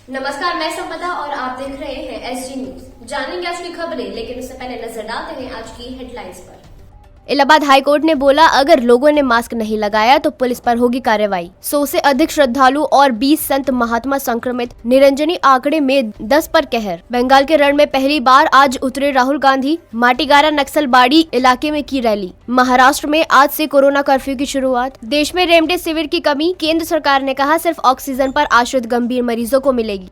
नमस्कार, मैं संपदा और आप देख रहे हैं एसजी न्यूज। जानेंगे आज की खबरें, लेकिन उससे पहले नजर डालते हैं आज की हेडलाइंस पर। इलाहाबाद हाईकोर्ट ने बोला, अगर लोगों ने मास्क नहीं लगाया तो पुलिस पर होगी कार्रवाई। 100 से अधिक श्रद्धालु और 20 संत महात्मा संक्रमित, निरंजनी आंकड़े में 10 पर कहर। बंगाल के रण में पहली बार आज उतरे राहुल गांधी, माटीगारा नक्सलबाड़ी इलाके में की रैली। महाराष्ट्र में आज से कोरोना कर्फ्यू की शुरुआत। देश में रेमडेसिविर की कमी, केंद्र सरकार ने कहा सिर्फ ऑक्सीजन पर आश्रित गंभीर मरीजों को मिलेगी।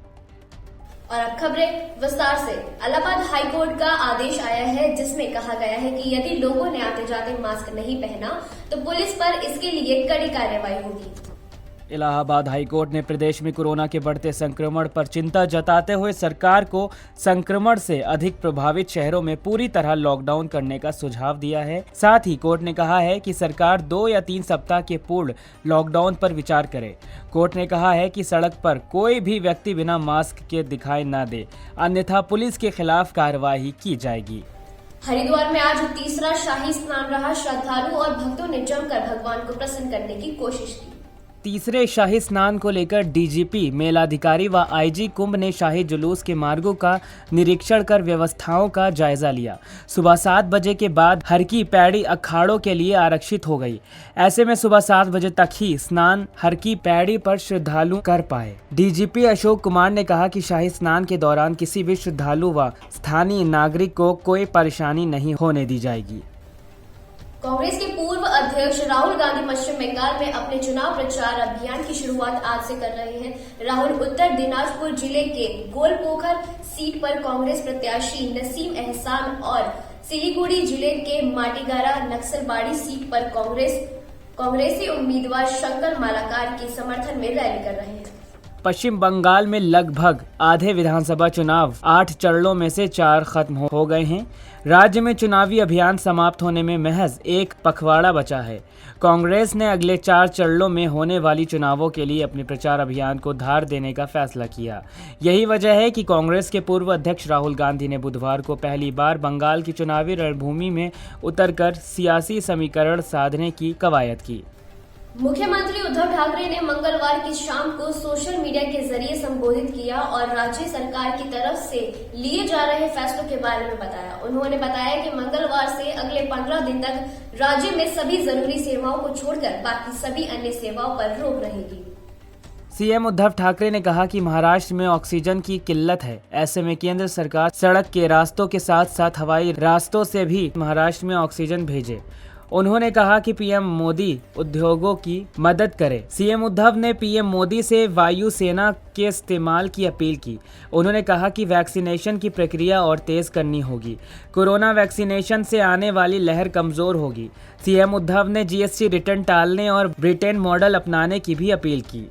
और अब खबरें विस्तार से। इलाहाबाद हाईकोर्ट का आदेश आया है जिसमें कहा गया है कि यदि लोगों ने आते जाते मास्क नहीं पहना तो पुलिस पर इसके लिए कड़ी कार्रवाई होगी। इलाहाबाद हाईकोर्ट ने प्रदेश में कोरोना के बढ़ते संक्रमण पर चिंता जताते हुए सरकार को संक्रमण से अधिक प्रभावित शहरों में पूरी तरह लॉकडाउन करने का सुझाव दिया है। साथ ही कोर्ट ने कहा है कि सरकार 2 या 3 सप्ताह के पूर्ण लॉकडाउन पर विचार करे। कोर्ट ने कहा है कि सड़क पर कोई भी व्यक्ति बिना मास्क के दिखाई न दे, अन्यथा पुलिस के खिलाफ कार्रवाई की जाएगी। हरिद्वार में आज तीसरा शाही स्नान रहा। श्रद्धालु और भक्तों ने जमकर भगवान को प्रसन्न करने की कोशिश की। तीसरे शाही स्नान को लेकर डीजीपी, मेलाधिकारी व आईजी कुंभ ने शाही जुलूस के मार्गों का निरीक्षण कर व्यवस्थाओं का जायजा लिया। सुबह 7 बजे के बाद हर की पैड़ी अखाड़ों के लिए आरक्षित हो गई। ऐसे में सुबह 7 बजे तक ही स्नान हर की पैड़ी पर श्रद्धालु कर पाए। डीजीपी अशोक कुमार ने कहा कि शाही स्नान के दौरान किसी भी श्रद्धालु व स्थानीय नागरिक को कोई परेशानी नहीं होने दी जाएगी। कांग्रेस के पूर्व अध्यक्ष राहुल गांधी पश्चिम बंगाल में अपने चुनाव प्रचार अभियान की शुरुआत आज से कर रहे हैं। राहुल उत्तर दिनाजपुर जिले के गोलपोखर सीट पर कांग्रेस प्रत्याशी नसीम एहसान और सिलीगुड़ी जिले के माटीगारा नक्सलबाड़ी सीट पर कांग्रेसी उम्मीदवार शंकर मालाकार के समर्थन में रैली कर रहे हैं। पश्चिम बंगाल में लगभग आधे विधानसभा चुनाव 8 चरणों में से 4 खत्म हो गए हैं। राज्य में चुनावी अभियान समाप्त होने में महज एक पखवाड़ा बचा है। कांग्रेस ने अगले 4 चरणों में होने वाली चुनावों के लिए अपने प्रचार अभियान को धार देने का फैसला किया। यही वजह है कि कांग्रेस के पूर्व अध्यक्ष राहुल गांधी ने बुधवार को पहली बार बंगाल की चुनावी रणभूमि में उतरकर सियासी समीकरण साधने की कवायद की। मुख्यमंत्री उद्धव ठाकरे ने मंगलवार की शाम को सोशल मीडिया के जरिए संबोधित किया और राज्य सरकार की तरफ से लिए जा रहे फैसलों के बारे में बताया। उन्होंने बताया कि मंगलवार से अगले 15 दिन तक राज्य में सभी जरूरी सेवाओं को छोड़कर बाकी सभी अन्य सेवाओं पर रोक रहेगी। सीएम उद्धव ठाकरे ने कहा कि महाराष्ट्र में ऑक्सीजन की किल्लत है। ऐसे में केंद्र सरकार सड़क के रास्तों के साथ साथ हवाई रास्तों से भी महाराष्ट्र में ऑक्सीजन भेजे। उन्होंने कहा कि पीएम मोदी उद्योगों की मदद करे। सीएम उद्धव ने पीएम मोदी से वायुसेना के इस्तेमाल की अपील की। उन्होंने कहा कि वैक्सीनेशन की प्रक्रिया और तेज करनी होगी। कोरोना वैक्सीनेशन से आने वाली लहर कमजोर होगी। सीएम उद्धव ने जीएसटी रिटर्न टालने और ब्रिटेन मॉडल अपनाने की भी अपील की।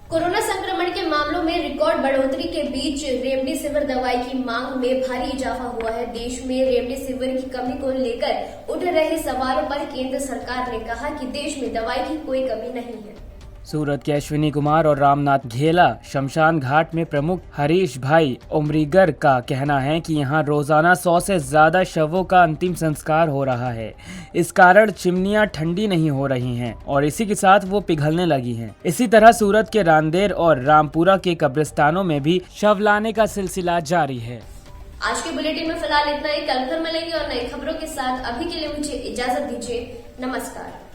कोरोना संक्रमण के मामलों में रिकॉर्ड बढ़ोतरी के बीच रेमडेसिविर दवाई की मांग में भारी इजाफा हुआ है। देश में रेमडेसिविर की कमी को लेकर उठ रहे सवालों पर केंद्र सरकार ने कहा कि देश में दवाई की कोई कमी नहीं है। सूरत के अश्विनी कुमार और रामनाथ घेला शमशान घाट में प्रमुख हरीश भाई उमरीगर का कहना है कि यहां रोजाना 100 से ज्यादा शवों का अंतिम संस्कार हो रहा है। इस कारण चिमनियां ठंडी नहीं हो रही हैं और इसी के साथ वो पिघलने लगी हैं। इसी तरह सूरत के रांदेर और रामपुरा के कब्रिस्तानों में भी शव लाने का सिलसिला जारी है। आज के बुलेटिन में फिलहाल इतना ही। कल फिर मिलेंगे और नई खबरों के साथ। अभी के लिए मुझे इजाजत दीजिए। नमस्कार।